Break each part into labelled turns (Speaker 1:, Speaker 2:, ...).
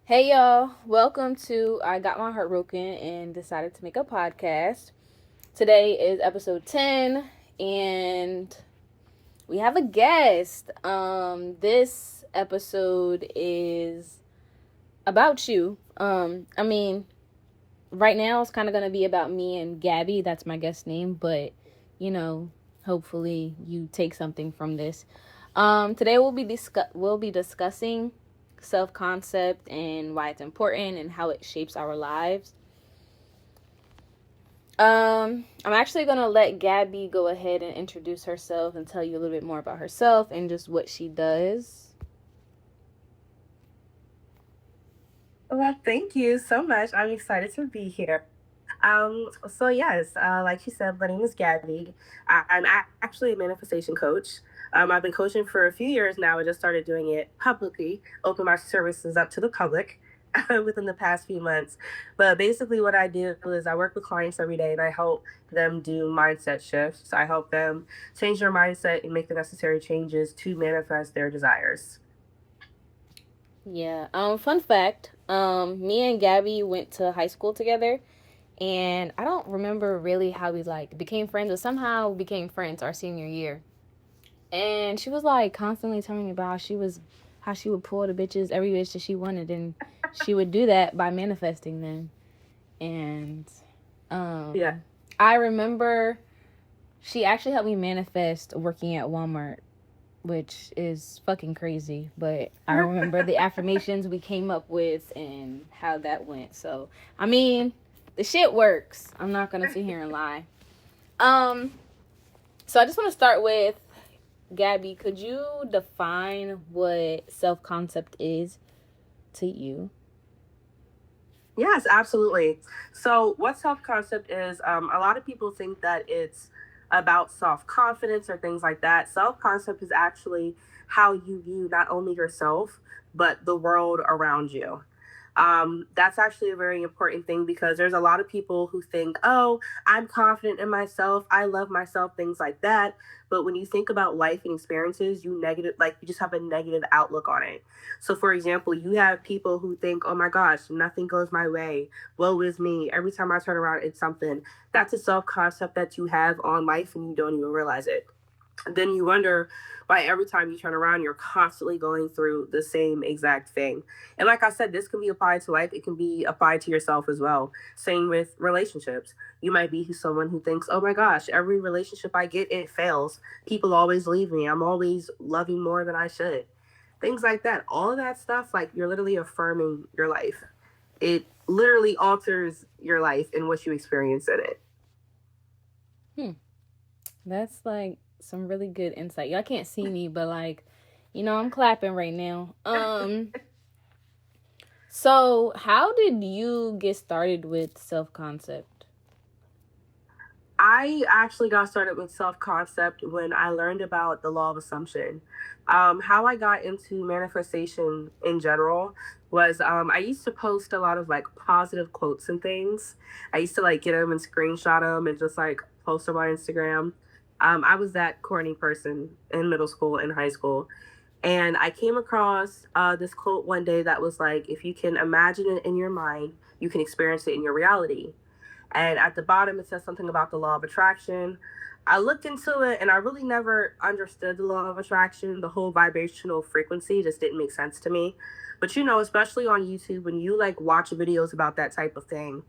Speaker 1: Hey y'all, welcome to I Got My Heart Broken and decided to make a podcast. Today is episode 10 and we have a guest. This episode is about you. Right now it's kind of going to be about me and Gabi. That's my guest name, but you know, hopefully you take something from this. Today we'll be discussing self concept and why it's important and how it shapes our lives. I'm actually gonna let Gabby go ahead and introduce herself and tell you a little bit more about herself and just what she does.
Speaker 2: Well, thank you so much. I'm excited to be here. Like you said, my name is Gabby. I'm actually a manifestation coach. I've been coaching for a few years now. I just started doing it publicly, open my services up to the public within the past few months. But basically, what I do is I work with clients every day and I help them do mindset shifts. I help them change their mindset and make the necessary changes to manifest their desires.
Speaker 1: Yeah. Fun fact. Me and Gabby went to high school together, and I don't remember really how we like became friends, but somehow we became friends our senior year. And she was like constantly telling me about how she would pull the bitches every bitch that she wanted, and she would do that by manifesting them. And
Speaker 2: Yeah.
Speaker 1: I remember she actually helped me manifest working at Walmart, which is fucking crazy. But I remember the affirmations we came up with and how that went. So, I mean, the shit works. I'm not gonna sit here and lie. Um, so I just want to start with Gabby. Could you define what self concept is to you?
Speaker 2: Yes, absolutely. So, what self concept is, a lot of people think that it's about self confidence or things like that. Self concept is actually how you view not only yourself, but the world around you. That's actually a very important thing because there's a lot of people who think, oh, I'm confident in myself, I love myself, things like that. But when you think about life and experiences, you just have a negative outlook on it. So, for example, you have people who think, oh my gosh, nothing goes my way, woe is me. Every time I turn around, it's something. That's a self concept that you have on life and you don't even realize it. Then you wonder why every time you turn around, you're constantly going through the same exact thing. And like I said, this can be applied to life, it can be applied to yourself as well. Same with relationships. You might be someone who thinks, oh my gosh, every relationship I get, it fails. People always leave me. I'm always loving more than I should. Things like that. All of that stuff, like you're literally affirming your life. It literally alters your life and what you experience in it.
Speaker 1: Hmm. That's like some really good insight. Y'all can't see me, but like, I'm clapping right now. So how did you get started with self concept?
Speaker 2: I actually got started with self concept when I learned about the law of assumption. How I got into manifestation in general was I used to post a lot of like positive quotes and things. I used to like get them and screenshot them and just like post them on Instagram. I was that corny person in middle school and high school. And I came across this quote one day that was like, if you can imagine it in your mind, you can experience it in your reality. And at the bottom, it says something about the law of attraction. I looked into it and I really never understood the law of attraction. The whole vibrational frequency just didn't make sense to me. But especially on YouTube, when you like watch videos about that type of thing,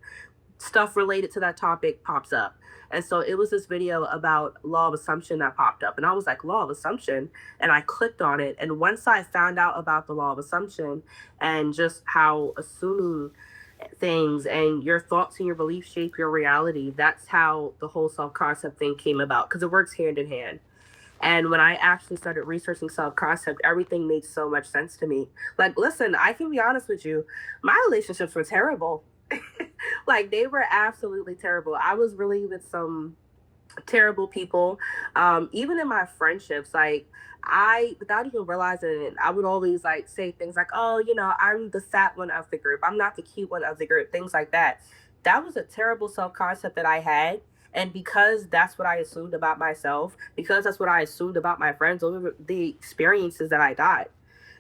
Speaker 2: stuff related to that topic pops up. And so it was this video about law of assumption that popped up. And I was like, law of assumption. And I clicked on it. And once I found out about the law of assumption and just how assuming things and your thoughts and your beliefs shape your reality, that's how the whole self concept thing came about because it works hand in hand. And when I actually started researching self concept, everything made so much sense to me. Like, listen, I can be honest with you, my relationships were terrible. Like, they were absolutely terrible. I was really with some terrible people. Even in my friendships, like, without even realizing it, I would always like say things like, oh, I'm the fat one of the group. I'm not the cute one of the group, things like that. That was a terrible self concept that I had. And because that's what I assumed about myself, because that's what I assumed about my friends, those were the experiences that I got.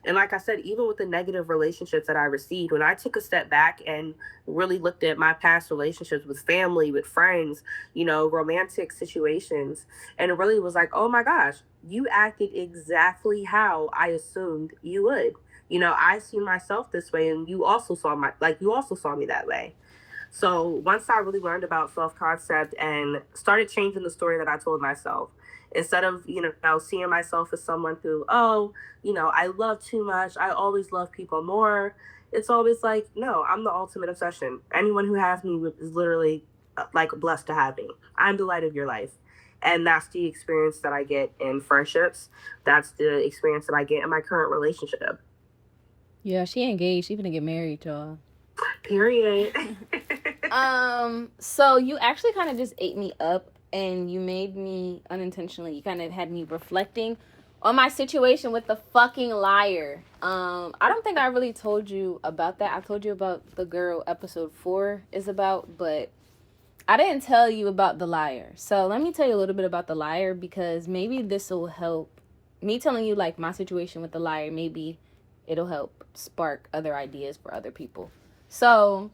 Speaker 2: And like I said, even with the negative relationships that I received, when I took a step back and really looked at my past relationships with family, with friends, romantic situations, and it really was like, oh my gosh, you acted exactly how I assumed you would. I see myself this way, and you also saw me that way. So once I really learned about self concept and started changing the story that I told myself, instead of, seeing myself as someone who, oh, I love too much, I always love people more, it's always like, no, I'm the ultimate obsession. Anyone who has me is literally like blessed to have me. I'm the light of your life. And that's the experience that I get in friendships. That's the experience that I get in my current relationship.
Speaker 1: Yeah, she engaged. She gonna get married, y'all.
Speaker 2: Period.
Speaker 1: So you actually kind of just ate me up, and you made me unintentionally. You kind of had me reflecting on my situation with the fucking liar. I don't think I really told you about that. I told you about the girl episode 4 is about, but I didn't tell you about the liar. So let me tell you a little bit about the liar, because maybe this will help. Me telling you like my situation with the liar, maybe it'll help spark other ideas for other people. So,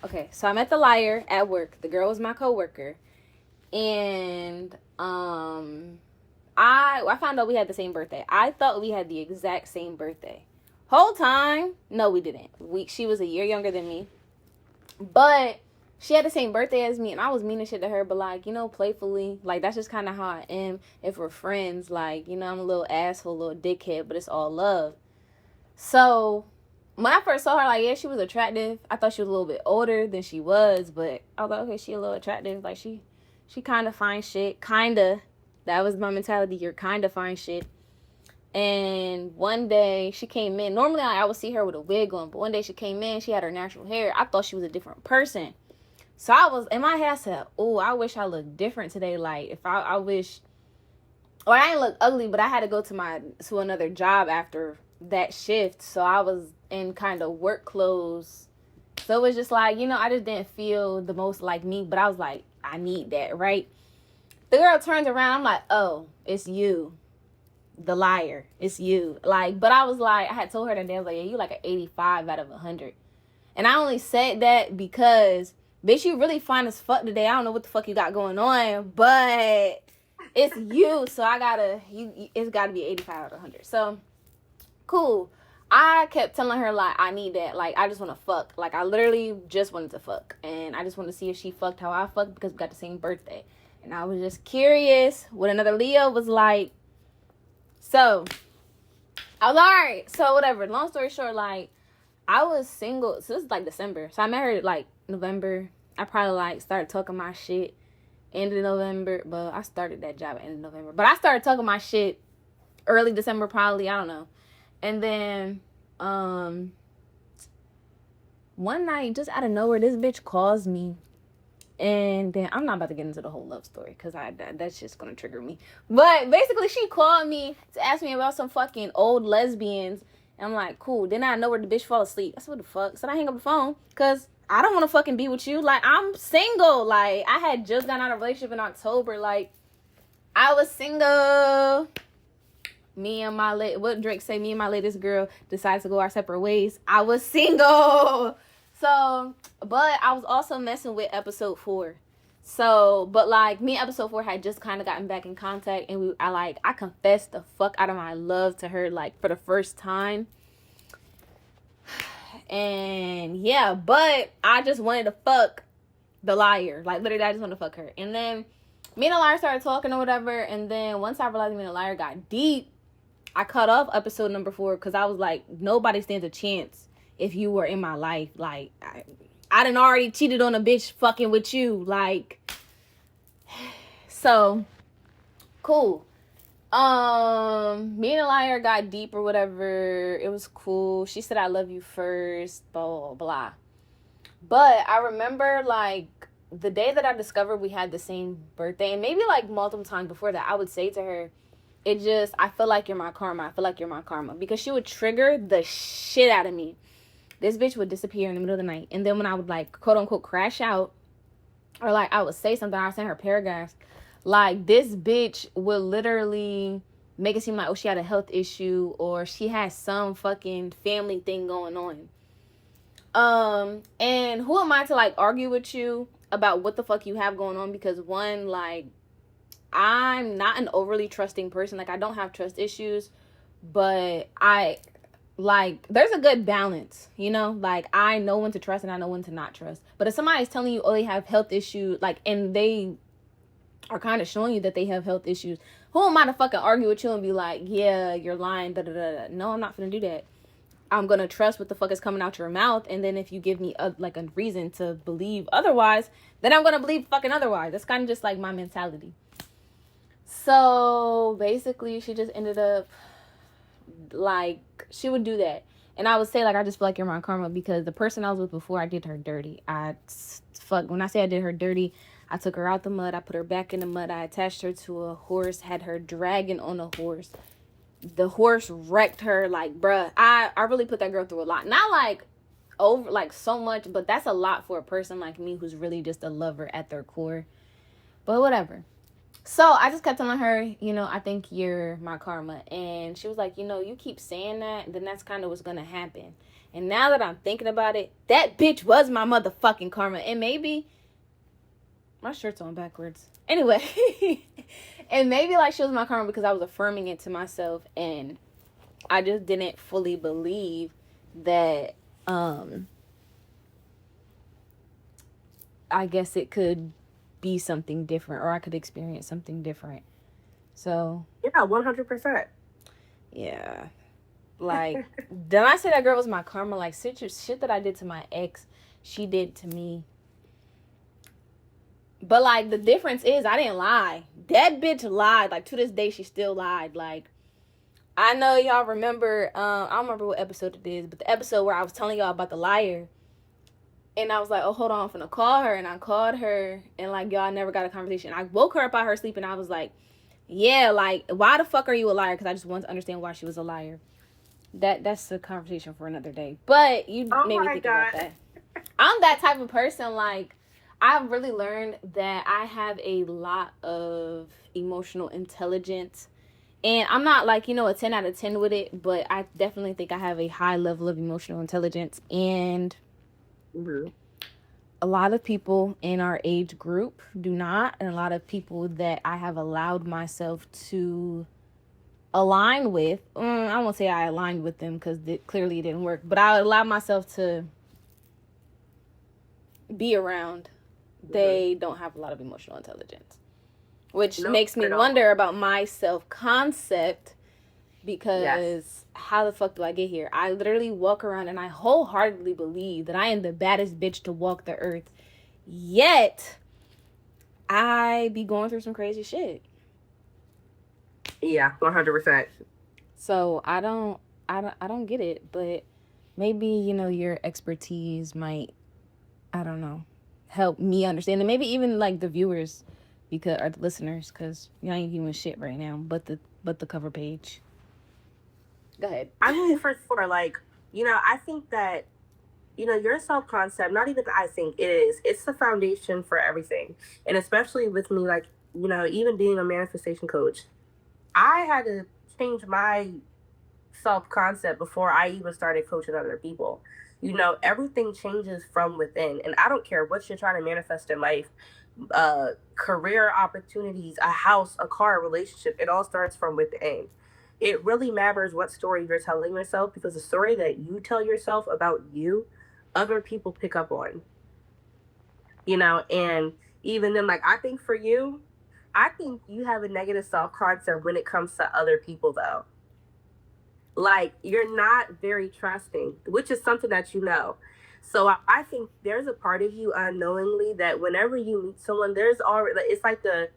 Speaker 1: okay, so I met the liar at work. The girl was my coworker, and I found out we had the same birthday. I thought we had the exact same birthday. Whole time, no, we didn't. She was a year younger than me, but she had the same birthday as me, and I was mean as shit to her, but like, playfully, like that's just kind of how I am. If we're friends, like, I'm a little asshole, little dickhead, but it's all love. So when I first saw her, like, yeah, she was attractive. I thought she was a little bit older than she was, but I was like, okay, she a little attractive. Like, she kind of fine shit. Kind of. That was my mentality. You're kind of fine shit. And one day she came in. Normally I would see her with a wig on, but one day she came in. She had her natural hair. I thought she was a different person. So I was, in my head, I said, oh, I wish I looked different today. Like, if I wish, or I didn't look ugly, but I had to go to another job after that shift. So I was in kind of work clothes. So it was just like, I just didn't feel the most like me, but I was like, I need that, right? The girl turns around. I'm like, oh, it's you, the liar. It's you. Like, but I was like, I had told her that day, I was like, yeah, you like an 85 out of 100. And I only said that because, bitch, you really fine as fuck today. I don't know what the fuck you got going on, but it's you. So it's gotta be 85 out of 100. So, cool. I kept telling her, like, I need that. Like, I just want to fuck. Like, I literally just wanted to fuck. And I just wanted to see if she fucked how I fucked, because we got the same birthday. And I was just curious what another Leo was like. So, I was like, all right. So, whatever. Long story short, like, I was single. So, this is like December. So, I met her like November. I probably like started talking my shit end of November. But I started that job at end of November. But I started talking my shit early December, probably. I don't know. And then, one night, just out of nowhere, this bitch calls me. And then, I'm not about to get into the whole love story, because that's just going to trigger me. But basically, she called me to ask me about some fucking old lesbians. And I'm like, cool. Then I know where the bitch fall asleep. I said, what the fuck? So I hang up the phone, because I don't want to fucking be with you. Like, I'm single. Like, I had just gotten out of a relationship in October. Like, I was single. What Drake say, me and my latest girl decided to go our separate ways. I was single. So, but I was also messing with episode 4. So, but like, me and episode 4 had just kind of gotten back in contact, and I confessed the fuck out of my love to her, like, for the first time. And yeah, but I just wanted to fuck the liar. Like, literally, I just wanted to fuck her. And then me and the liar started talking or whatever, and then once I realized me and the liar got deep, I cut off episode number 4, because I was like, nobody stands a chance if you were in my life. Like, I done already cheated on a bitch fucking with you. Like, so, cool. Me and the liar got deep or whatever. It was cool. She said, I love you first, blah, blah, blah. But I remember, like, the day that I discovered we had the same birthday, and maybe, like, multiple times before that, I would say to her, I feel like you're my karma. I feel like you're my karma. Because she would trigger the shit out of me. This bitch would disappear in the middle of the night. And then when I would, like, quote unquote crash out, or like I would say something, I would send her paragraphs. Like, this bitch would literally make it seem like, oh, she had a health issue or she has some fucking family thing going on. And who am I to like argue with you about what the fuck you have going on? Because one, like, I'm not an overly trusting person. Like, I don't have trust issues, but I like there's a good balance, you know? Like, I know when to trust and I know when to not trust. But if somebody's telling you, oh, they have health issues, like, and they are kind of showing you that they have health issues, who am I to fucking argue with you and be like, yeah, you're lying, da da da? No, I'm not gonna do that. I'm gonna trust what the fuck is coming out your mouth, and then if you give me like a reason to believe otherwise, then I'm gonna believe fucking otherwise. That's kind of just like my mentality. So basically, she just ended up like she would do that, and I would say like I just feel like you're my karma because the person I was with before, I did her dirty. When I say I did her dirty, I took her out the mud, I put her back in the mud, I attached her to a horse, had her dragging on a horse. The horse wrecked her. Like, bruh, I really put that girl through a lot. Not like over like so much, but that's a lot for a person like me who's really just a lover at their core. But whatever. So I just kept telling her, you know, I think you're my karma. And she was like, you know, you keep saying that, then that's kind of what's gonna happen. And now that I'm thinking about it, that bitch was my motherfucking karma. And maybe my shirt's on backwards. Anyway, and maybe like she was my karma because I was affirming it to myself, and I just didn't fully believe that I guess it could be something different, or I could experience something different. So
Speaker 2: Yeah, 100%.
Speaker 1: yeah, like did I say that girl was my karma? Like shit that I did to my ex, she did to me. But like the difference is I didn't lie. That bitch lied. Like to this day she still lied. Like I know y'all remember, I don't remember what episode it is, but the episode where I was telling y'all about the liar. And I was like, oh, hold on, I'm finna call her. And I called her, and like y'all never got a conversation. I woke her up out her sleep, and I was like, yeah, like why the fuck are you a liar? Because I just want to understand why she was a liar. That's a conversation for another day. But you
Speaker 2: Oh
Speaker 1: made me
Speaker 2: my
Speaker 1: think
Speaker 2: God.
Speaker 1: about that. I'm that type of person. Like I've really learned that I have a lot of emotional intelligence. And I'm not like, you know, a 10 out of 10 with it, but I definitely think I have a high level of emotional intelligence. And
Speaker 2: Mm-hmm.
Speaker 1: a lot of people in our age group do not. And a lot of people that I have allowed myself to align with, I won't say I aligned with them because clearly it didn't work, but I allowed myself to be around. They don't have a lot of emotional intelligence, which
Speaker 2: Nope,
Speaker 1: makes me
Speaker 2: at all.
Speaker 1: wonder about my self-concept because
Speaker 2: Yes.
Speaker 1: how the fuck do I get here? I literally walk around and I wholeheartedly believe that I am the baddest bitch to walk the earth. Yet, I be going through some crazy shit.
Speaker 2: Yeah, 100%.
Speaker 1: So I don't get it, but maybe, you know, your expertise might, I don't know, help me understand, and maybe even like the viewers, because or the listeners, because you ain't doing shit right now, but the cover page. Go ahead.
Speaker 2: I mean, for sure. Like, I think that, your self concept, not even that I think it is, it's the foundation for everything. And especially with me, like, even being a manifestation coach, I had to change my self concept before I even started coaching other people. Everything changes from within. And I don't care what you're trying to manifest in life, career opportunities, a house, a car, a relationship, it all starts from within. It really matters what story you're telling yourself, because the story that you tell yourself about you, other people pick up on, and even then, like, I think for you, I think you have a negative self concept when it comes to other people, though. Like, you're not very trusting, which is something that you know. So I think there's a part of you unknowingly that whenever you meet someone, there's already, like, it's like the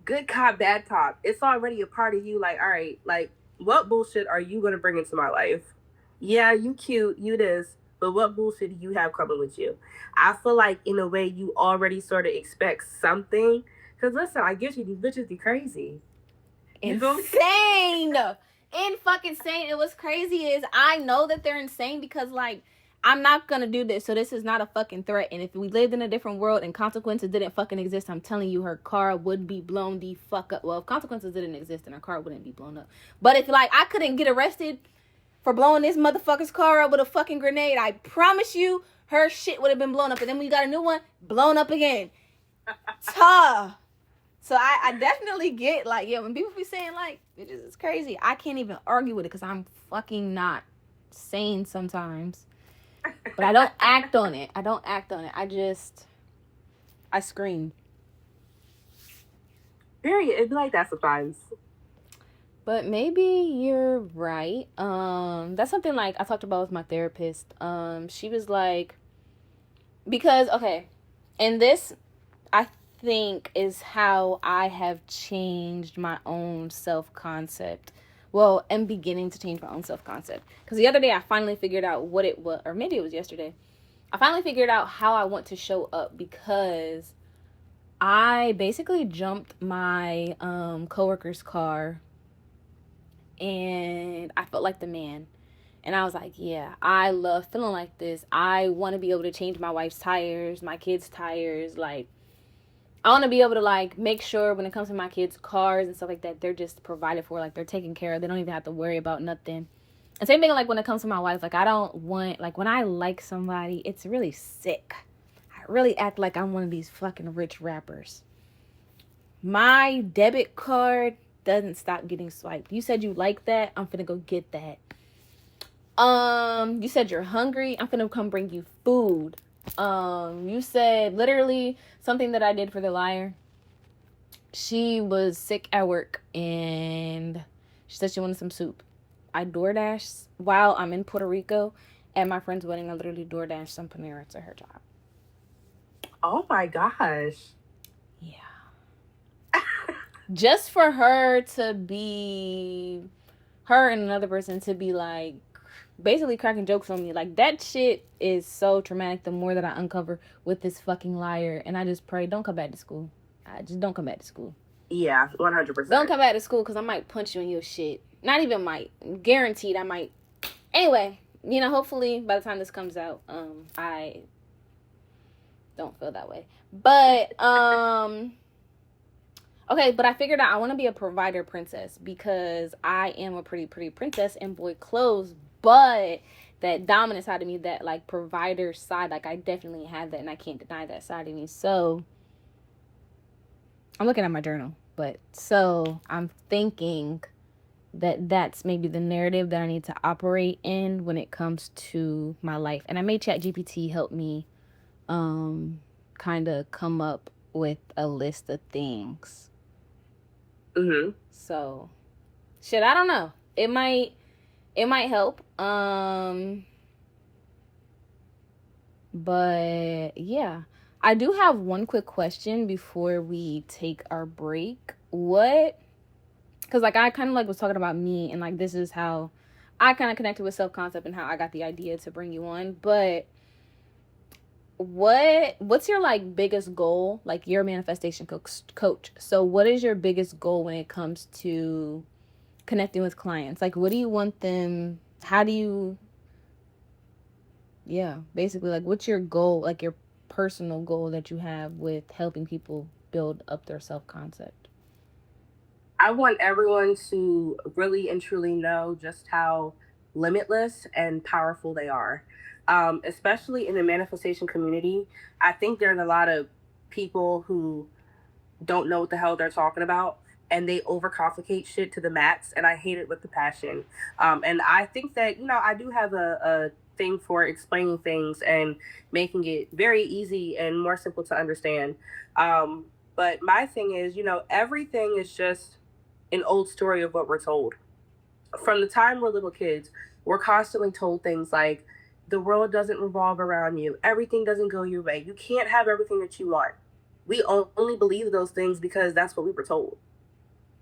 Speaker 2: good cop, bad cop. It's already a part of you, like, all right, like, what bullshit are you going to bring into my life? Yeah, you cute, you this, but what bullshit do you have coming with you? I feel like, in a way, you already sort of expect something. Because, listen, I guess you, these bitches be crazy. You feel me?
Speaker 1: Insane. And fucking insane. And what's crazy is I know that they're insane because like I'm not gonna do this, so this is not a fucking threat. And if we lived in a different world and consequences didn't fucking exist, I'm telling you, her car would be blown the fuck up. Well, if consequences didn't exist, then her car wouldn't be blown up. But if, like, I couldn't get arrested for blowing this motherfucker's car up with a fucking grenade, I promise you, her shit would have been blown up. And then when you got a new one, blown up again. Tuh. So I definitely get, like, yeah, when people be saying, like, it's crazy, I can't even argue with it because I'm fucking not sane sometimes. But I don't act on it. I scream.
Speaker 2: Period. It'd be like that sometimes.
Speaker 1: But maybe you're right. That's something, like, I talked about with my therapist. She was like, because, okay, and this, I think, is how I have changed my own self-concept. Well, I'm beginning to change my own self-concept. Because the other day I finally figured out what it was, or maybe it was yesterday. I finally figured out how I want to show up, because I basically jumped my coworker's car and I felt like the man. And I was like, yeah, I love feeling like this. I want to be able to change my wife's tires, my kids' tires. Like, I want to be able to, like, make sure when it comes to my kids' cars and stuff like that, they're just provided for. Like, they're taken care of. They don't even have to worry about nothing. And same thing, like, when it comes to my wife. Like, I don't want, like, when I like somebody, it's really sick. I really act like I'm one of these fucking rich rappers. My debit card doesn't stop getting swiped. You said you like that? I'm finna go get that. You said you're hungry? I'm finna come bring you food. You said literally something that I did for the liar. She was sick at work and she said she wanted some soup. I DoorDash while I'm in Puerto Rico at my friend's wedding. I literally DoorDash some Panera to her job.
Speaker 2: Oh my gosh.
Speaker 1: Yeah. Just for her to be, her and another person to be, like, basically cracking jokes on me. Like, that shit is so traumatic the more that I uncover with this fucking liar. And I just pray, don't come back to school. I just don't come back to school.
Speaker 2: Yeah, 100%.
Speaker 1: Don't come back to school because I might punch you in your shit. Not even might. Guaranteed I might. Anyway, you know, hopefully by the time this comes out, I don't feel that way. But, okay, but I figured out I want to be a provider princess because I am a pretty princess in boy clothes. But that dominant side of me, that, like, provider side, like, I definitely have that and I can't deny that side of me. So I'm looking at my journal. But so I'm thinking that that's maybe the narrative that I need to operate in when it comes to my life. And I made ChatGPT help me kind of come up with a list of things.
Speaker 2: Mm-hmm.
Speaker 1: So, shit, I don't know. It might help. But yeah, I do have one quick question before we take our break. Because, like, I kind of, like, was talking about me and, like, this is how I kind of connected with self-concept and how I got the idea to bring you on. But what's your, like, biggest goal? Like, you're a manifestation coach. So what is your biggest goal when it comes to connecting with clients? Like, what do you want them, how do you, yeah, basically, like, what's your goal, like, your personal goal that you have with helping people build up their self-concept?
Speaker 2: I want everyone to really and truly know just how limitless and powerful they are. Especially in the manifestation community, I think there's a lot of people who don't know what the hell they're talking about and they overcomplicate shit to the max. And I hate it with the passion. And I think that, you know, I do have a thing for explaining things and making it very easy and more simple to understand. But my thing is, you know, everything is just an old story of what we're told. From the time we're little kids, we're constantly told things like, the world doesn't revolve around you, everything doesn't go your way, you can't have everything that you want. We only believe those things because that's what we were told.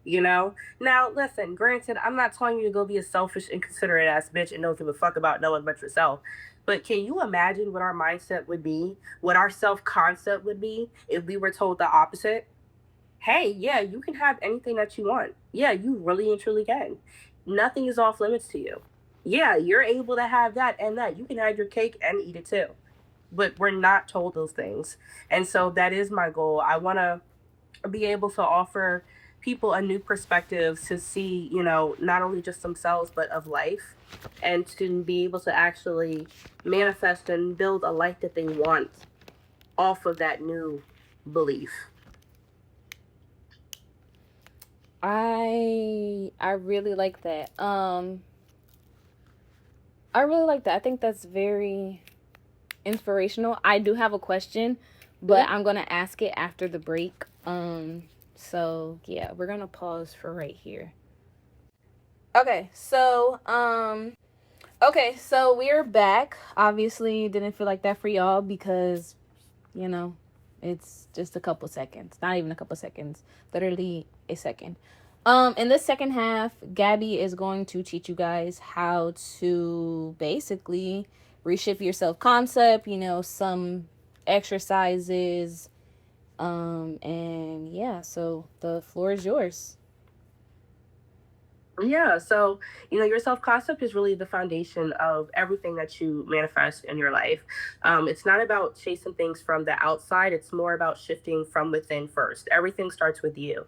Speaker 2: You know? Now, listen, granted, I'm not telling you to go be a selfish, inconsiderate ass bitch and don't give a fuck about no one but yourself. But can you imagine what our mindset would be, what our self concept would be if we were told the opposite? Hey, yeah, you can have anything that you want. Yeah, you really and truly can. Nothing is off limits to you. Yeah, you're able to have that and that. You can have your cake and eat it too. But we're not told those things. And so that is my goal. I want to be able to offer people a new perspective to see, not only just themselves, but of life, and to be able to actually manifest and build a life that they want off of that new belief.
Speaker 1: I really like that. I really like that. I think that's very inspirational. I do have a question, but
Speaker 2: Mhm.
Speaker 1: I'm gonna ask it after the break. So yeah, we're gonna pause for right here. Okay, so we're back. Obviously, didn't feel like that for y'all because you know, it's just a couple seconds. Not even a couple seconds. Literally a second. In this second half, Gabby is going to teach you guys how to basically reshift your self concept, some exercises. And yeah, so the floor is yours.
Speaker 2: Yeah, so your self concept is really the foundation of everything that you manifest in your life. It's not about chasing things from the outside, it's more about shifting from within first. Everything starts with you.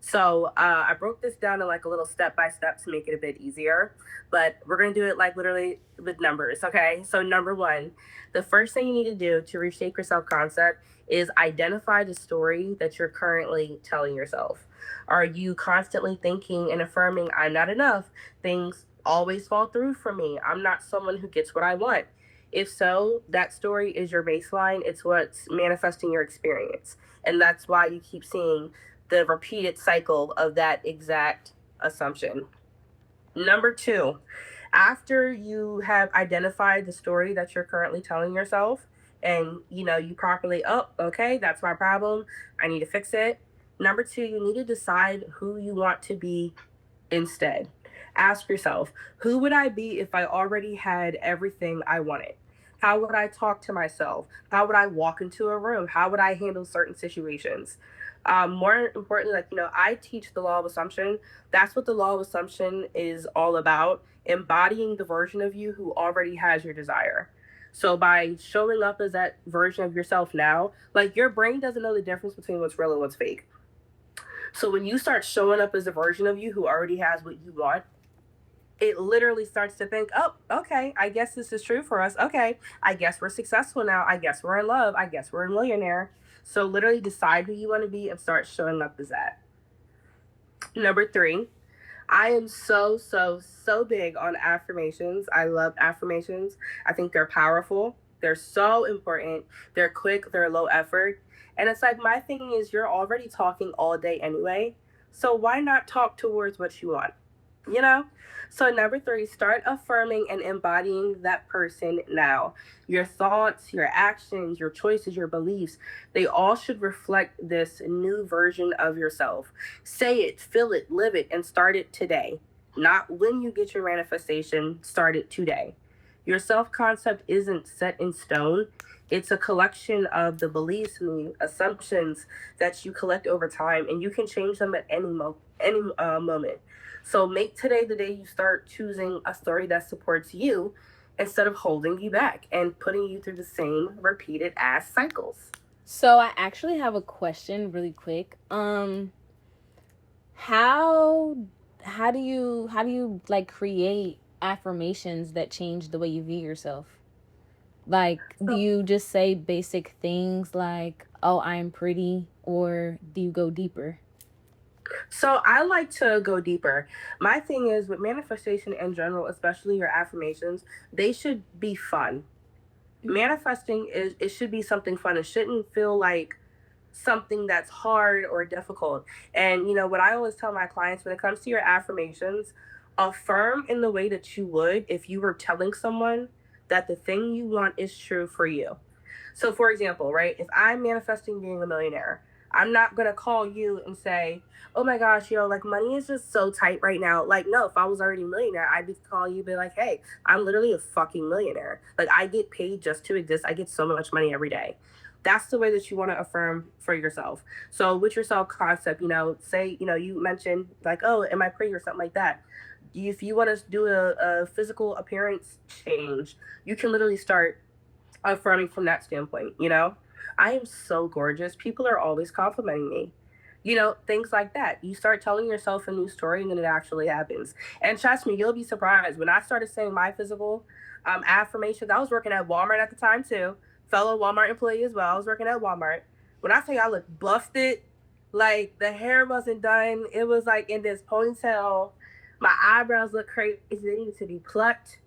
Speaker 2: So I broke this down in like a little step by step to make it a bit easier, but we're going to do it like literally with numbers. Okay. So, number one, the first thing you need to do to reshape your self concept is identify the story that you're currently telling yourself. Are you constantly thinking and affirming, I'm not enough? Things always fall through for me. I'm not someone who gets what I want. If so, that story is your baseline. It's what's manifesting your experience. And that's why you keep seeing the repeated cycle of that exact assumption. Number two, after you have identified the story that you're currently telling yourself, and you properly, oh, okay, that's my problem, I need to fix it. Number two, you need to decide who you want to be instead. Ask yourself, who would I be if I already had everything I wanted? How would I talk to myself? How would I walk into a room? How would I handle certain situations? More importantly, I teach the law of assumption. That's what the law of assumption is all about, embodying the version of you who already has your desire. So by showing up as that version of yourself now, like your brain doesn't know the difference between what's real and what's fake. So when you start showing up as a version of you who already has what you want, it literally starts to think, oh, okay, I guess this is true for us. Okay, I guess we're successful now. I guess we're in love. I guess we're a millionaire. So literally decide who you want to be and start showing up as that. Number three, I am so, so, so big on affirmations. I love affirmations. I think they're powerful. They're so important. They're quick, they're low effort. And it's like my thinking is you're already talking all day anyway. So why not talk towards what you want? You know? So, number three, start affirming and embodying that person now. Your thoughts, your actions, your choices, your beliefs, they all should reflect this new version of yourself. Say it, feel it, live it, and start it today. Not when you get your manifestation, start it today. Your self concept isn't set in stone. It's a collection of the beliefs and the assumptions that you collect over time, and you can change them at any moment. So make today the day you start choosing a story that supports you instead of holding you back and putting you through the same repeated ass cycles.
Speaker 1: So I actually have a question really quick. How how do you like create affirmations that change the way you view yourself? Like, do
Speaker 2: So,
Speaker 1: you just say basic things like, "Oh, I'm pretty," or do you go deeper?
Speaker 2: so I like to go deeper. My thing is with manifestation in general, especially your affirmations, they should be fun. Manifesting is it should be something fun. It shouldn't feel like something that's hard or difficult. And what I always tell my clients when it comes to your affirmations, affirm in the way that you would if you were telling someone that the thing you want is true for you. So, for example, right, if I'm manifesting being a millionaire, I'm not going to call you and say, oh my gosh, like money is just so tight right now. Like, no, if I was already a millionaire, I'd be calling you, be like, hey, I'm literally a fucking millionaire. Like, I get paid just to exist. I get so much money every day. That's the way that you want to affirm for yourself. So, with your self concept, say, you mentioned like, oh, am I pretty or something like that? if you want to do a physical appearance change, you can literally start affirming from that standpoint, you know? I am so gorgeous. People are always complimenting me. You know, things like that. You start telling yourself a new story and then it actually happens. And trust me, you'll be surprised. When I started saying my physical affirmations, I was working at Walmart at the time too. Fellow Walmart employee as well. I was working at Walmart. When I say I look busted, like the hair wasn't done, it was like in this ponytail. My eyebrows look crazy. They needed to be plucked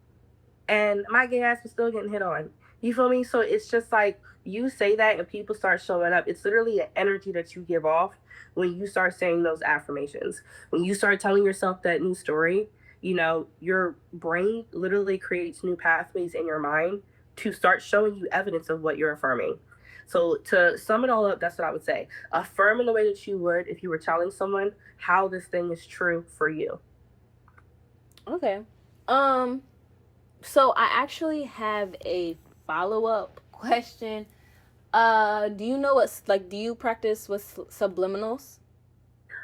Speaker 2: and my gay ass was still getting hit on. You feel me? So it's just like you say that and people start showing up. It's literally the energy that you give off when you start saying those affirmations. When you start telling yourself that new story, you know, your brain literally creates new pathways in your mind to start showing you evidence of what you're affirming. So to sum it all up, that's what I would say. Affirm in the way that you would if you were telling someone how this thing is true for you.
Speaker 1: Okay. Um. So I actually have a follow up question. Do you know what's like? Do you practice with subliminals?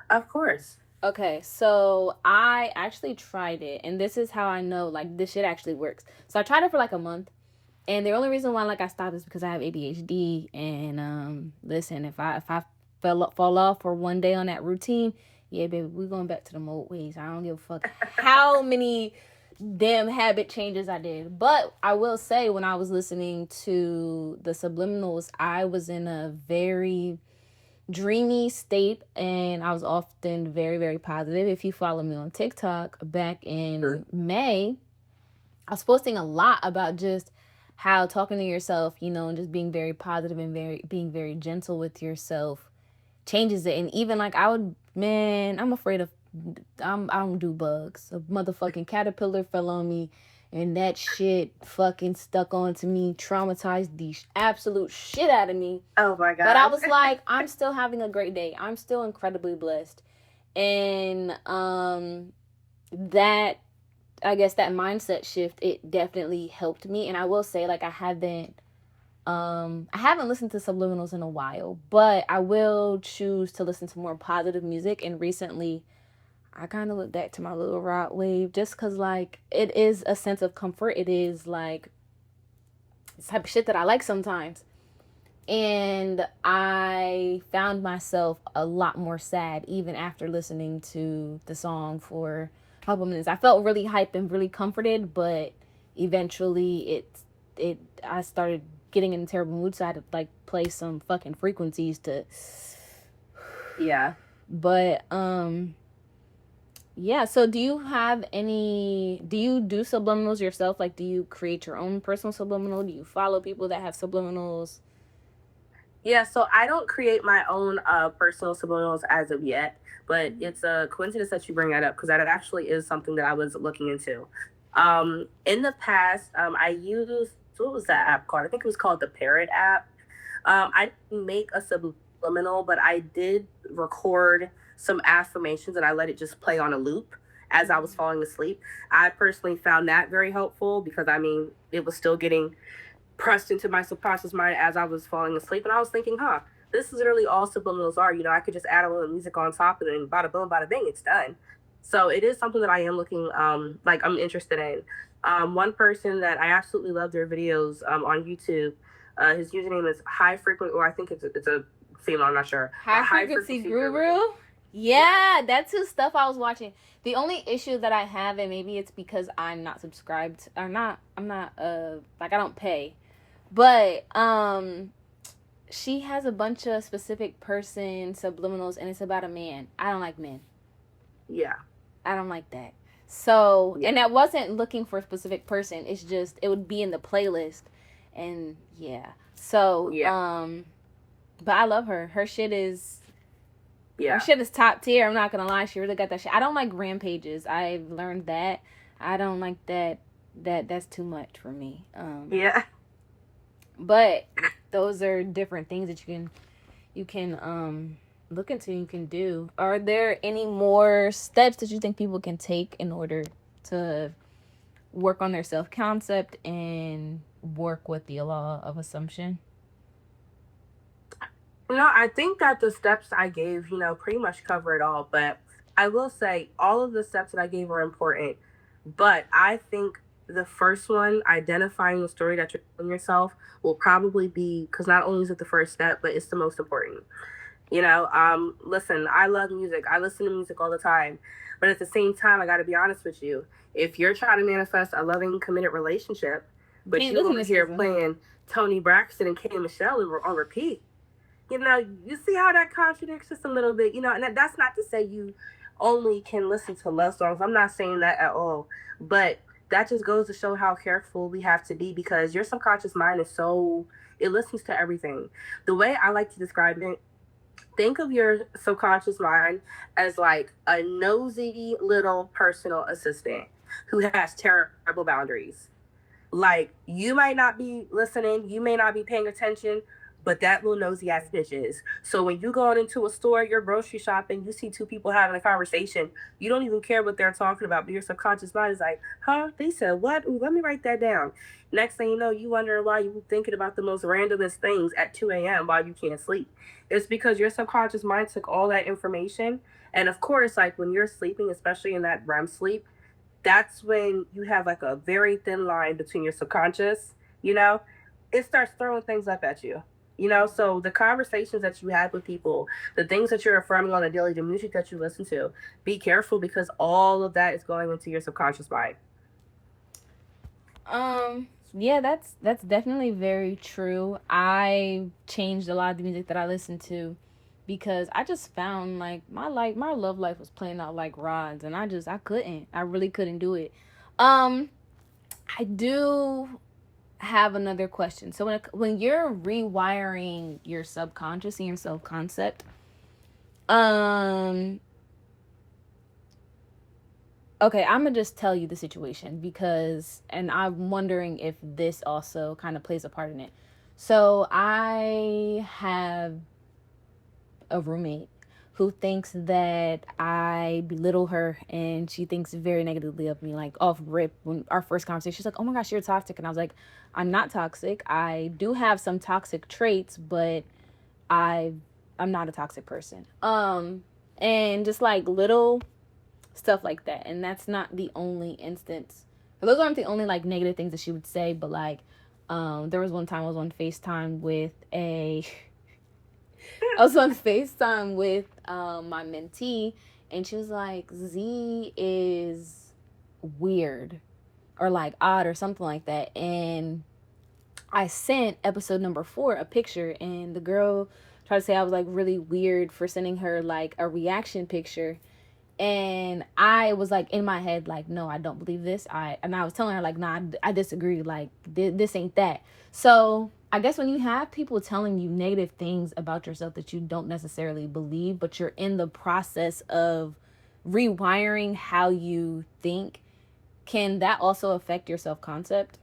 Speaker 2: Of course.
Speaker 1: Okay, so I actually tried it, and this is how I know like this shit actually works. So I tried it for like a month, and the only reason why like I stopped is because I have ADHD. And listen, if I fall off for one day on that routine, yeah, baby, we going back to the old ways. I don't give a fuck how many damn habit changes I did. But I will say, when I was listening to the subliminals, I was in a very dreamy state, and I was often very, very positive. If you follow me on TikTok, back
Speaker 2: Sure.
Speaker 1: in May, I was posting a lot about just how talking to yourself, you know, and just being very positive and being very gentle with yourself changes it. And even like I would, man, I'm afraid of, I don't do bugs. A motherfucking caterpillar fell on me, and that shit fucking stuck onto me, traumatized the absolute shit out of me.
Speaker 2: Oh my
Speaker 1: But I
Speaker 2: God.
Speaker 1: was like, I'm still having a great day. I'm still incredibly blessed. And that, I guess that mindset shift, it definitely helped me. And I will say, like, I haven't listened to subliminals in a while, but I will choose to listen to more positive music. And recently I kind of look back to my little rock wave, just because like it is a sense of comfort. It is like it's type of shit that I like sometimes. And I found myself a lot more sad even after listening to the song for a couple minutes. I felt really hyped and really comforted, but eventually it I started getting in a terrible mood, so I had to like play some fucking frequencies to.
Speaker 2: Yeah.
Speaker 1: But yeah, so do you have any, do you do subliminals yourself? Like, do you create your own personal subliminal? Do you follow people that have subliminals?
Speaker 2: Yeah, so I don't create my own personal subliminals as of yet, but it's a coincidence that you bring that up because that actually is something that I was looking into. In the past, I used, what was that app called? I think it was called the Parrot app. I didn't make a subliminal, but I did record some affirmations and I let it just play on a loop as I was falling asleep. I personally found that very helpful because I mean, it was still getting pressed into my subconscious mind as I was falling asleep. And I was thinking, huh, this is really all subliminals are. You know, I could just add a little music on top and then bada boom, bada bing, it's done. So it is something that I am looking, like I'm interested in. One person that I absolutely love their videos on YouTube, his username is High Frequent, or I think it's a female, I'm not sure.
Speaker 1: High
Speaker 2: High
Speaker 1: frequency
Speaker 2: Frequency
Speaker 1: guru. Yeah, that's who stuff I was watching. The only issue that I have, and maybe it's because I'm not subscribed or not, I'm not like I don't pay, but she has a bunch of specific person subliminals, and it's about a man. I don't like men.
Speaker 2: Yeah.
Speaker 1: I don't like that. So,
Speaker 2: Yeah.
Speaker 1: and I wasn't looking for a specific person. It's just it would be in the playlist, and yeah. So,
Speaker 2: Yeah.
Speaker 1: but I love her. Her shit is
Speaker 2: Yeah.
Speaker 1: top tier. I'm not gonna lie. She really got that shit. I don't like rampages. I've learned that. I don't like that. That's too much for me.
Speaker 2: Yeah.
Speaker 1: But those are different things that you can look into, you can do. Are there any more steps that you think people can take in order to work on their self concept and work with the law of assumption?
Speaker 2: You know, I think that the steps I gave, you know, pretty much cover it all. But I will say all of the steps that I gave are important, but I think the first one, identifying the story that you're telling yourself, will probably be, because not only is it the first step, but it's the most important. Listen, I love music. I listen to music all the time. But at the same time, I got to be honest with you. If you're trying to manifest a loving, committed relationship,
Speaker 1: You
Speaker 2: but
Speaker 1: can't
Speaker 2: you
Speaker 1: listen
Speaker 2: over
Speaker 1: to
Speaker 2: here
Speaker 1: Susan.
Speaker 2: playing Tony Braxton and K Michelle on repeat, you see how that contradicts just a little bit, and that's not to say you only can listen to love songs. I'm not saying that at all. But that just goes to show how careful we have to be, because your subconscious mind is so, it listens to everything. The way I like to describe it, think of your subconscious mind as like a nosy little personal assistant who has terrible boundaries. Like, you might not be listening, you may not be paying attention, but that little nosy ass bitch is. So when you go into a store, you're grocery shopping, you see two people having a conversation, you don't even care what they're talking about, but your subconscious mind is like, huh? They said what? Ooh, let me write that down. Next thing you know, you wonder why you thinking about the most randomest things at 2 a.m. while you can't sleep. It's because your subconscious mind took all that information. And of course, like when you're sleeping, especially in that REM sleep, that's when you have like a very thin line between your subconscious, you know, it starts throwing things up at you. So the conversations that you have with people, the things that you're affirming on a daily, the music that you listen to, be careful, because all of that is going into your subconscious mind.
Speaker 1: Yeah, that's definitely very true. I changed a lot of the music that I listened to because I just found like my love life was playing out like rods, and I really couldn't do it. Um, I do have another question. So when you're rewiring your subconscious and your self concept, um, okay, I'm gonna just tell you the situation because, and I'm wondering if this also kind of plays a part in it. So I have a roommate who thinks that I belittle her and she thinks very negatively of me, like off rip. When our first conversation, she's like, "Oh my gosh, you're toxic," and I was like, "I'm not toxic. I do have some toxic traits, but I I'm not a toxic person." And just like little stuff like that. And that's not the only instance. Those aren't the only like negative things that she would say, but like there was one time I was on FaceTime with a I was on FaceTime with my mentee, and she was like, Z is weird or like odd or something like that. And I sent episode number 4 a picture, and the girl tried to say I was like really weird for sending her like a reaction picture. And I was like in my head like, no, I don't believe this. I was telling her like, nah, I disagree, like this ain't that. So I guess when you have people telling you negative things about yourself that you don't necessarily believe, but you're in the process of rewiring how you think, can that also affect your self-concept?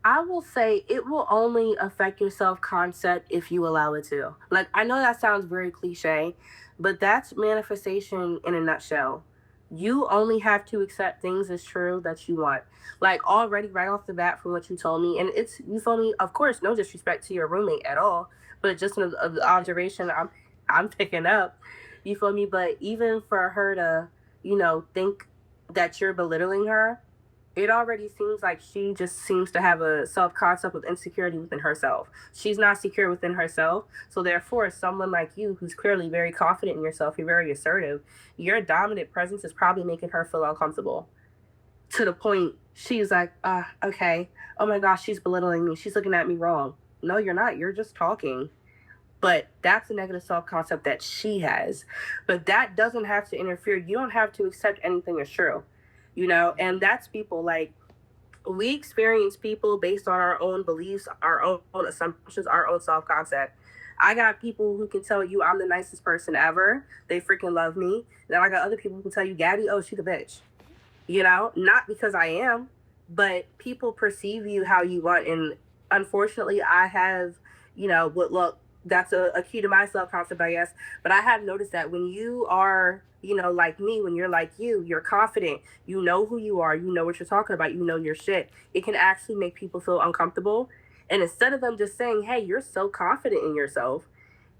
Speaker 2: I will say it will only affect your self concept if you allow it to. Like, I know that sounds very cliche, but that's manifestation in a nutshell. You only have to accept things as true that you want. Like, already right off the bat from what you told me, and it's, you feel me, of course, no disrespect to your roommate at all, but just an observation I'm picking up. You feel me? But even for her to, think that you're belittling her, it already seems like she just seems to have a self concept of insecurity within herself. She's not secure within herself. So, therefore, someone like you, who's clearly very confident in yourself, you're very assertive, your dominant presence is probably making her feel uncomfortable, to the point she's like, okay, oh my gosh, she's belittling me. She's looking at me wrong. No, you're not. You're just talking. But that's a negative self concept that she has. But that doesn't have to interfere. You don't have to accept anything as true, and that's people like, we experience people based on our own beliefs, our own assumptions, our own self concept. I got people who can tell you I'm the nicest person ever. They freaking love me. Then I got other people who can tell you, Gabby, oh, she's a bitch. Not because I am, but people perceive you how you want. And unfortunately, I have, what look, that's a key to my self concept, I guess. But I have noticed that when you are, like me, when you're like you're confident, you know who you are, you know what you're talking about, you know your shit. It can actually make people feel uncomfortable. And instead of them just saying, hey, you're so confident in yourself,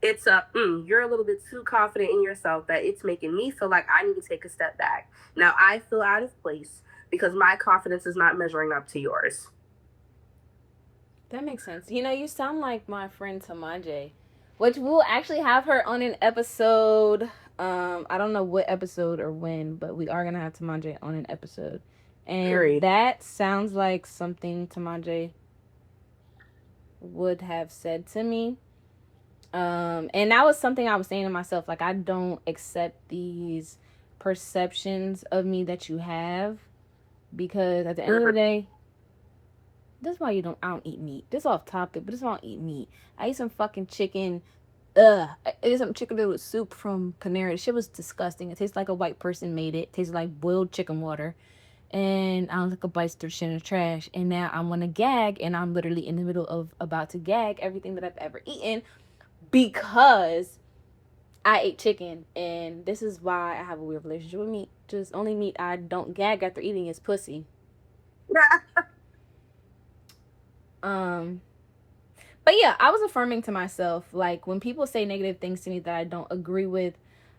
Speaker 2: It's you're a little bit too confident in yourself that it's making me feel like I need to take a step back. Now I feel out of place because my confidence is not measuring up to yours.
Speaker 1: That makes sense. You know, you sound like my friend Tamaje, which we'll actually have her on an episode. I don't know what episode or when, but we are gonna have Tamaje on an episode, and
Speaker 2: Period.
Speaker 1: that sounds like something Tamaje would have said to me. And that was something I was saying to myself. Like, I don't accept these perceptions of me that you have, because at the end of the day, that's why I don't eat meat. This is off topic, but this is why I don't eat meat. I eat some fucking chicken. Ugh. I ate some chicken noodle soup from Panera. The shit was disgusting. It tastes like a white person made it. It tastes like boiled chicken water. And I was like a bite through shit in the trash. And now I want to gag, and I'm literally in the middle of about to gag everything that I've ever eaten because I ate chicken. And this is why I have a weird relationship with meat. Just only meat I don't gag after eating is pussy. Um, But yeah, I was affirming to myself, like, when people say negative things to me that I don't agree with,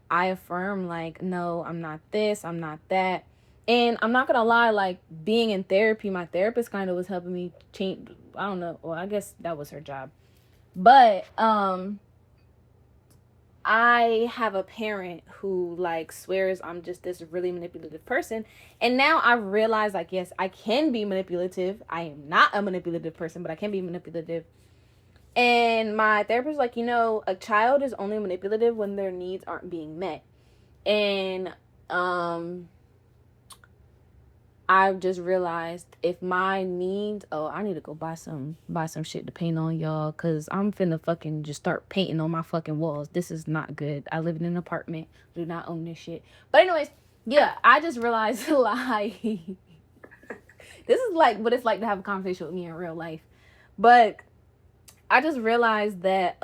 Speaker 1: I affirm, like, no, I'm not this, I'm not that. And I'm not gonna lie, like, being in therapy, my therapist kind of was helping me change. I don't know. Well, I guess that was her job. But I have a parent who, like, swears I'm just this really manipulative person. And now I realize, like, yes, I can be manipulative. I am not a manipulative person, but I can be manipulative. And my therapist was like, you know, a child is only manipulative when their needs aren't being met. And I've just realized if my needs, oh, I need to go buy some shit to paint on, y'all, cuz I'm finna fucking just start painting on my fucking walls. This is not good. I live in an apartment. Do not own this shit. But anyways, yeah, I just realized like this is like what it's like to have a conversation with me in real life. But I just realized that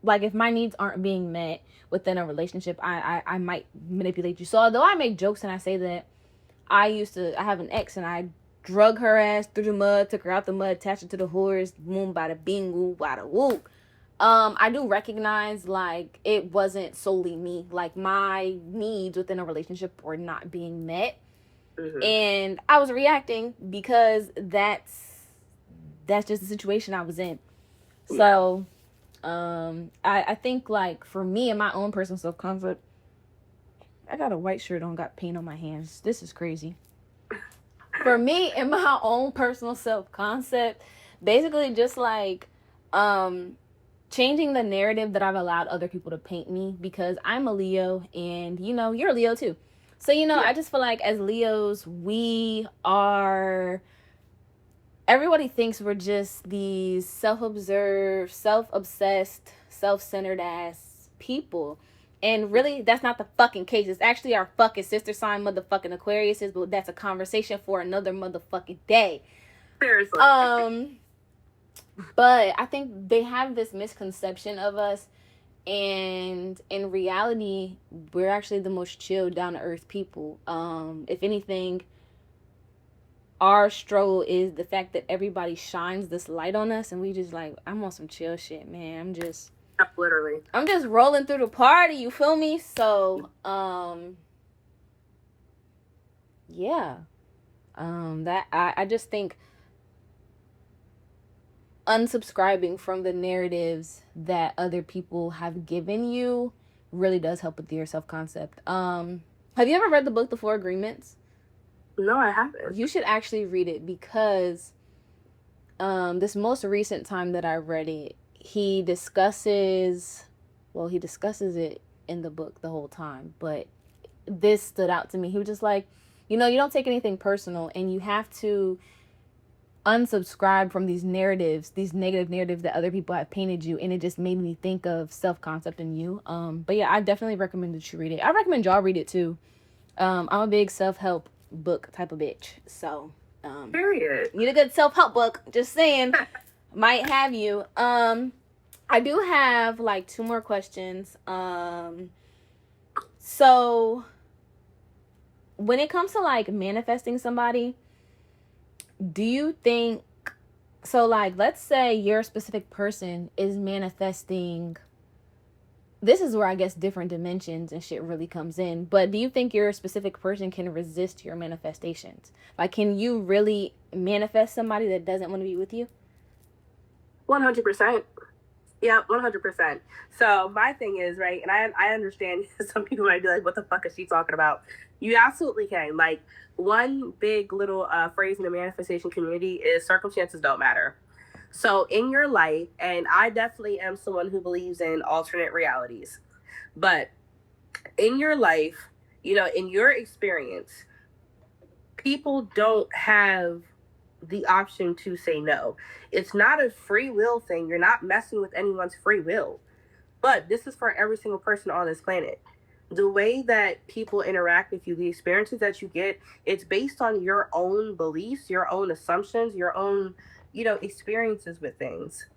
Speaker 1: like if my needs aren't being met within a relationship, I might manipulate you. So although I make jokes and I say that I have an ex and I drug her ass through the mud, took her out the mud, attached her to the horse, boom, bada bing, woo, bada woo. I do recognize like it wasn't solely me. Like my needs within a relationship were not being met.
Speaker 2: Mm-hmm.
Speaker 1: And I was reacting because that's just the situation I was in. So I think like for me and my own personal self concept, I got a white shirt on, got paint on my hands. This is crazy. For me and my own personal self concept, basically just like changing the narrative that I've allowed other people to paint me, because I'm a Leo and you know, you're a Leo too. So, you know,
Speaker 2: Yeah.
Speaker 1: I just feel like as Leos, we are everybody thinks we're just these self-observed, self-obsessed, self-centered ass people. And really, that's not the fucking case. It's actually our fucking sister sign, motherfucking Aquariuses, but that's a conversation for another motherfucking day.
Speaker 2: Seriously.
Speaker 1: But I think they have this misconception of us, and in reality, we're actually the most chill, down to earth people. If anything, our struggle is the fact that everybody shines this light on us and we just like, I'm on some chill shit, man.
Speaker 2: Literally.
Speaker 1: I'm just rolling through the party, you feel me? So yeah. That I just think unsubscribing from the narratives that other people have given you really does help with your self-concept. Have you ever read the book The Four Agreements?
Speaker 2: No, I haven't.
Speaker 1: You should actually read it, because this most recent time that I read it, he discusses it in the book the whole time, but this stood out to me. He was just like, you know, you don't take anything personal, and you have to unsubscribe from these narratives, these negative narratives that other people have painted you. And it just made me think of self-concept in you. But yeah, I definitely recommend that you read it. I recommend y'all read it too. I'm a big self-help book type of bitch. So
Speaker 2: Period.
Speaker 1: need a good self-help book, just saying. Might have you. I do have like two more questions. So when it comes to like manifesting somebody, do you think So, like, let's say your specific person is manifesting. This is where I guess different dimensions and shit really comes in. But do you think your specific person can resist your manifestations? Like, can you really manifest somebody that doesn't want to be with you?
Speaker 2: 100%. Yeah, 100%. So my thing is, right, and I understand some people might be like, what the fuck is she talking about? You absolutely can. Like, one big little phrase in the manifestation community is circumstances don't matter. So in your life, and I definitely am someone who believes in alternate realities, but in your life, in your experience, people don't have the option to say no. It's not a free will thing. You're not messing with anyone's free will. But this is for every single person on this planet. The way that people interact with you, the experiences that you get, it's based on your own beliefs, your own assumptions, your own, experiences with things.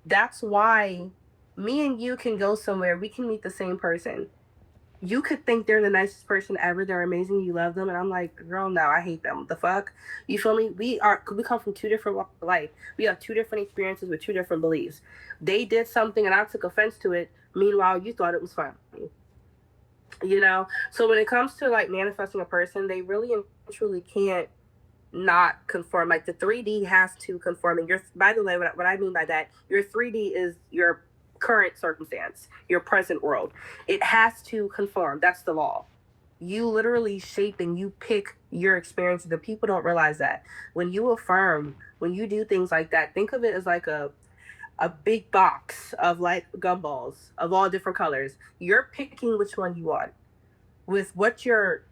Speaker 2: That's why me and you can go somewhere, we can meet the same person. You could think they're the nicest person ever, they're amazing, you love them, and I'm like, girl, no, I hate them. The fuck? You feel me? We come from two different walks of life. We have two different experiences with two different beliefs. They did something and I took offense to it. Meanwhile, you thought it was funny. So when it comes to like manifesting a person, they really and truly can't not conform. Like the 3D has to conform. And by the way, what I mean by that, your 3D is your current circumstance, your present world. It has to conform. That's the law. You literally shape and you pick your experiences. The people don't realize that. When you affirm, when you do things like that, think of it as like a big box of like gumballs of all different colors. You're picking which one you want with what you're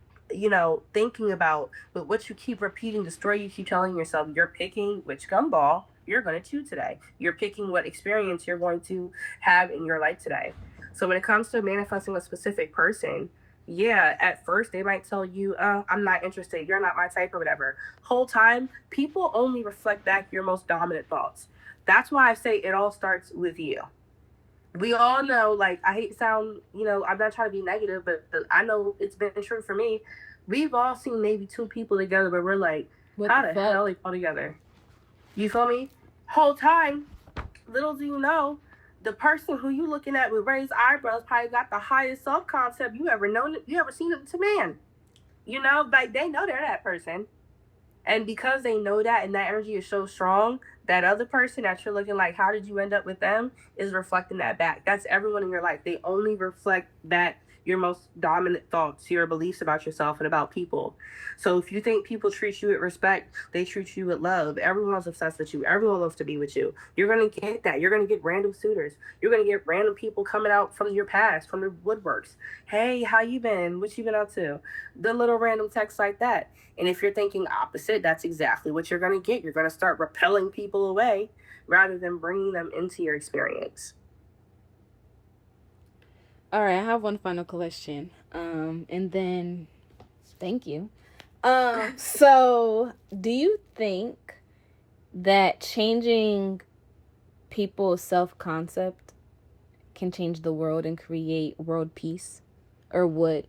Speaker 2: thinking about, but what you keep repeating the story you keep telling yourself. You're picking which gumball you're going to chew today. You're picking what experience you're going to have in your life today. So when it comes to manifesting a specific person, yeah, at first they might tell you, I'm not interested, you're not my type, or whatever. Whole time people only reflect back your most dominant thoughts. That's why I say it all starts with you. We all know, like, I hate to sound, I'm not trying to be negative, but I know it's been true for me. We've all seen maybe two people together, but we're like,
Speaker 1: What
Speaker 2: how
Speaker 1: the
Speaker 2: the
Speaker 1: fuck?
Speaker 2: hell they fall together? You feel me? Whole time, little do you know, the person who you looking at with raised eyebrows probably got the highest self concept you ever known, you ever seen it to man. Like they know they're that person. And because they know that and that energy is so strong, that other person that you're looking like, how did you end up with them, is reflecting that back. That's everyone in your life. They only reflect back your most dominant thoughts, your beliefs about yourself and about people. So if you think people treat you with respect, they treat you with love. Everyone's obsessed with you. Everyone loves to be with you. You're going to get that. You're going to get random suitors. You're going to get random people coming out from your past, from the woodworks. Hey, how you been? What you been up to? The little random texts like that. And if you're thinking opposite, that's exactly what you're going to get. You're going to start repelling people away rather than bringing them into your experience.
Speaker 1: All right, I have one final question. And then thank you. So do you think that changing people's self concept can change the world and create world peace? Or would,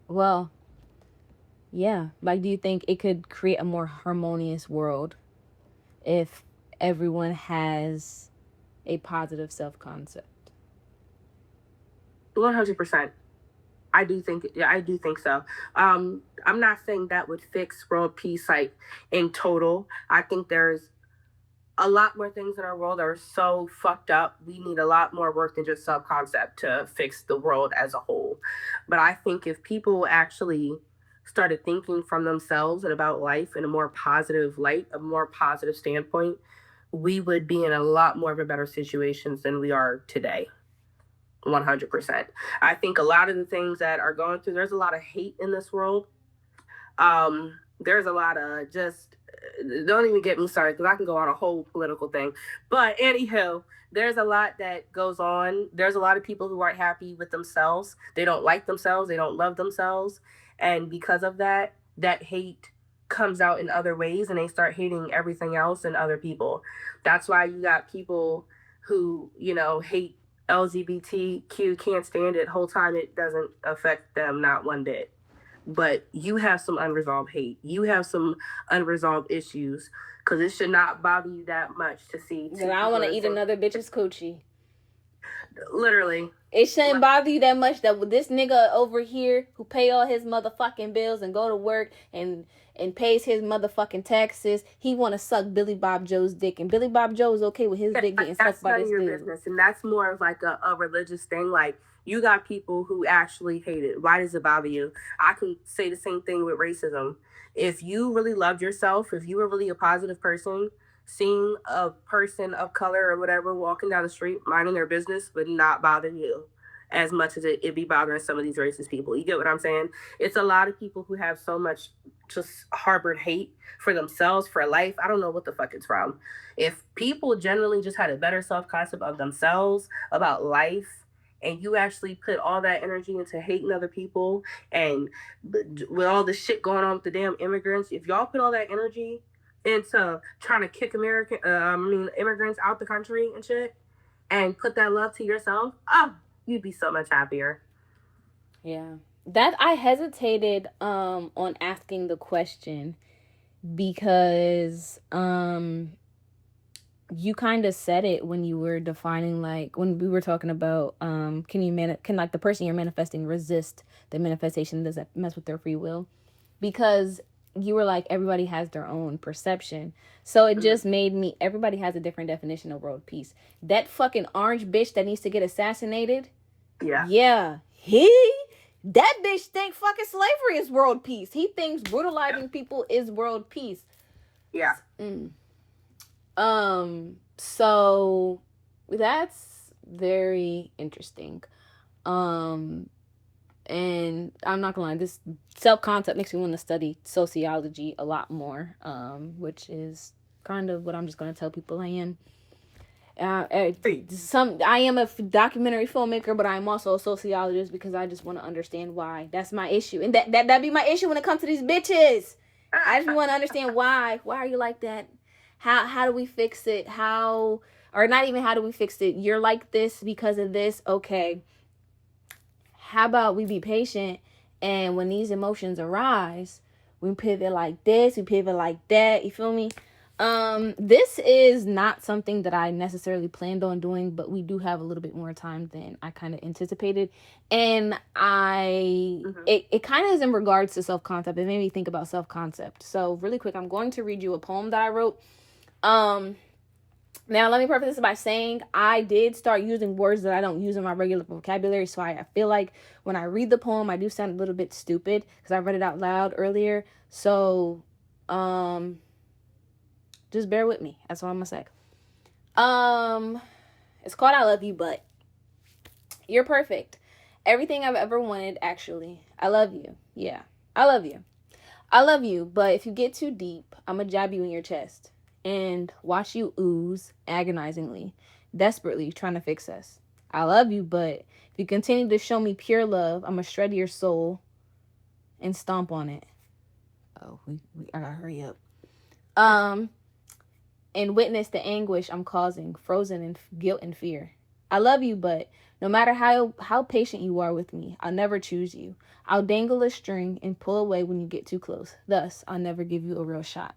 Speaker 1: well, yeah, like, do you think it could create a more harmonious world if everyone has a positive self concept?
Speaker 2: 100%. I do think so. I'm not saying that would fix world peace like in total. I think there's a lot more things in our world that are so fucked up. We need a lot more work than just self concept to fix the world as a whole. But I think if people actually started thinking from themselves and about life in a more positive light, a more positive standpoint, we would be in a lot more of a better situations than we are today. 100%. I think a lot of the things that are going through, there's a lot of hate in this world. There's a lot of just don't even get me started because I can go on a whole political thing. But anywho, there's a lot that goes on. There's a lot of people who aren't happy with themselves. They don't like themselves. They don't love themselves, and because of that, that hate comes out in other ways, and they start hating everything else and other people. That's why you got people who hate LGBTQ, can't stand it. Whole time it doesn't affect them not one bit. but you have some unresolved hate. You have some unresolved issues, because it should not bother you that much to see
Speaker 1: That
Speaker 2: two
Speaker 1: I
Speaker 2: people
Speaker 1: want
Speaker 2: in
Speaker 1: to
Speaker 2: the
Speaker 1: eat
Speaker 2: same.
Speaker 1: another bitch's coochie.
Speaker 2: Literally.
Speaker 1: It shouldn't bother you that much that this nigga over here who pay all his motherfucking bills and go to work and pays his motherfucking taxes, he want to suck Billy Bob Joe's dick, and Billy Bob Joe is okay with his dick getting sucked
Speaker 2: That's
Speaker 1: by
Speaker 2: none of
Speaker 1: this
Speaker 2: your
Speaker 1: dude.
Speaker 2: business. And that's more of like a religious thing. Like, you got people who actually hate it. Why does it bother you? I can say the same thing with racism. If you really loved yourself, if you were really a positive person, seeing a person of color or whatever walking down the street minding their business would not bother you as much as it'd be bothering some of these racist people. You get what I'm saying? It's a lot of people who have so much just harbored hate for themselves, for life. I don't know what the fuck it's from. If people generally just had a better self concept of themselves, about life, and you actually put all that energy into hating other people, and with all this shit going on with the damn immigrants, if y'all put all that energy into trying to kick immigrants out the country and shit, and put that love to yourself, oh, you'd be so much happier.
Speaker 1: Yeah. That I hesitated on asking the question because you kind of said it when you were defining, like when we were talking about can like the person you're manifesting resist the manifestation? Does that mess with their free will? Because you were like, everybody has their own perception, so it just made me, everybody has a different definition of world peace. That fucking orange bitch that needs to get assassinated, yeah, that bitch think fucking slavery is world peace. He thinks brutalizing people is world peace.
Speaker 2: Yeah.
Speaker 1: So that's very interesting. And I'm not gonna lie, this self-concept makes me want to study sociology a lot more, which is kind of what I'm just gonna tell people I am. I am a documentary filmmaker, but I'm also a sociologist because I just want to understand why. That's my issue, and that be my issue when it comes to these bitches. I just want to understand why. Why are you like that? How do we fix it? How, or not even how do we fix it? You're like this because of this. Okay. How about we be patient, and when these emotions arise, we pivot like this, we pivot like that. You feel me? This is not something that I necessarily planned on doing, but we do have a little bit more time than I kind of anticipated. And it kind of is in regards to self-concept. It made me think about self-concept. So really quick, I'm going to read you a poem that I wrote. Now, let me preface this by saying I did start using words that I don't use in my regular vocabulary. So I feel like when I read the poem, I do sound a little bit stupid because I read it out loud earlier. So, just bear with me. That's all I'm gonna say. It's called I Love You, but you're perfect. Everything I've ever wanted, actually. I love you. Yeah, I love you. I love you, but if you get too deep, I'm gonna jab you in your chest and watch you ooze agonizingly, desperately trying to fix us. I love you, but if you continue to show me pure love, I'm gonna shred your soul and stomp on it. Oh, I gotta hurry up. And witness the anguish I'm causing, frozen in guilt and fear. I love you, but no matter how patient you are with me, I'll never choose you. I'll dangle a string and pull away when you get too close. Thus, I'll never give you a real shot.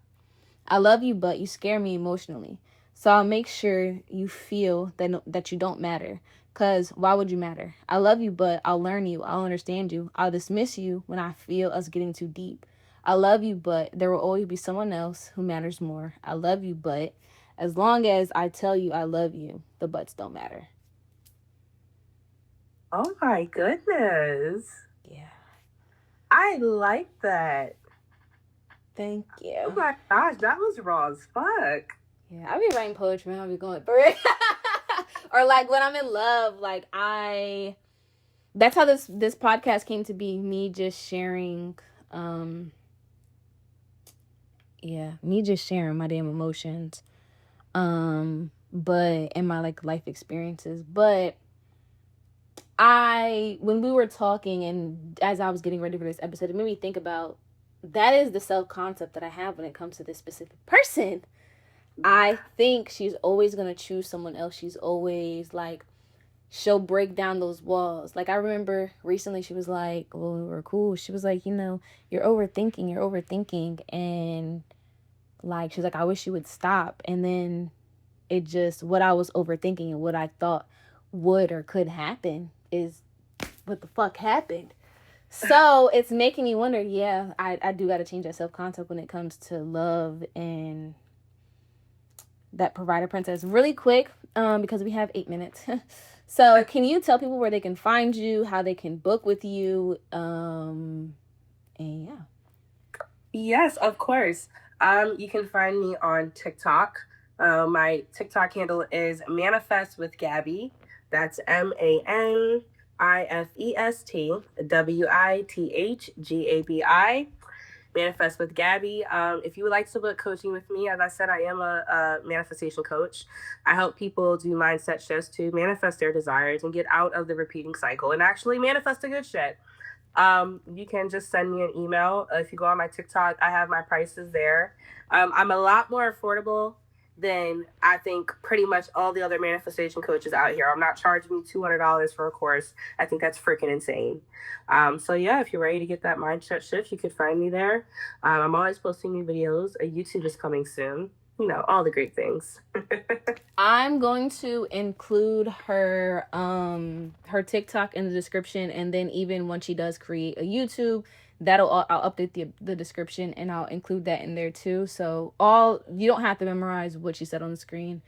Speaker 1: I love you, but you scare me emotionally. So I'll make sure you feel that you don't matter. Cause why would you matter? I love you, but I'll learn you. I'll understand you. I'll dismiss you when I feel us getting too deep. I love you, but there will always be someone else who matters more. I love you, but as long as I tell you I love you, the buts don't matter.
Speaker 2: Oh my goodness.
Speaker 1: Yeah.
Speaker 2: I like that.
Speaker 1: Thank you.
Speaker 2: Oh my gosh, that was raw as fuck.
Speaker 1: Yeah, I be writing poetry, man. I'll be going through it. Or like when I'm in love, like that's how this podcast came to be. Me just sharing, me just sharing my damn emotions, but in my like life experiences. But when we were talking and as I was getting ready for this episode, it made me think about that is the self concept that I have when it comes to this specific person. I think she's always gonna choose someone else. She's always like, she'll break down those walls. Like I remember recently she was like, well, we were cool. She was like, you're overthinking. And like, she's like, I wish you would stop. And then it just, what I was overthinking and what I thought would or could happen is what the fuck happened. So it's making me wonder, yeah, I do got to change that self-concept when it comes to love and that provider princess. Really quick, because we have 8 minutes. So can you tell people where they can find you, how they can book with you, and yeah.
Speaker 2: Yes, of course. You can find me on TikTok. My TikTok handle is Manifest with Gabi. That's ManifestWithGabi. Manifest with Gabi. If you would like to book coaching with me, as I said, I am a manifestation coach. I help people do mindset shifts to manifest their desires and get out of the repeating cycle and actually manifest a good shit. You can just send me an email. If you go on my TikTok, I have my prices there. I'm a lot more affordable than I think pretty much all the other manifestation coaches out here. I'm not charging you $200 for a course. I think that's freaking insane. So yeah, if you're ready to get that mindset shift, you could find me there. I'm always posting new videos. YouTube is coming soon. All the great things.
Speaker 1: I'm going to include her her TikTok in the description, and then even when she does create a YouTube, I'll update the description and I'll include that in there too. So you don't have to memorize what she said on the screen.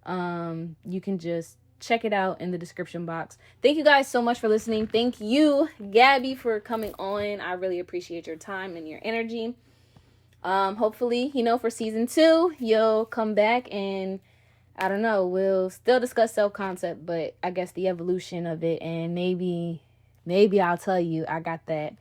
Speaker 1: You can just check it out in the description box. Thank you guys so much for listening. Thank you, Gabi, for coming on. I really appreciate your time and your energy. Hopefully, for season 2, you'll come back and I don't know, we'll still discuss self-concept, but I guess the evolution of it, and maybe I'll tell you I got that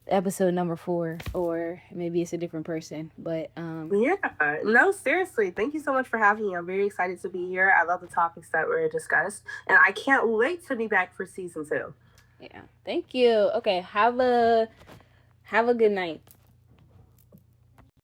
Speaker 1: episode number 4, or maybe it's a different person. But
Speaker 2: yeah, no, seriously, thank you so much for having me. I'm very excited to be here. I love the topics that were discussed, and I can't wait to be back for season 2.
Speaker 1: Yeah, thank you. Okay, have a good night.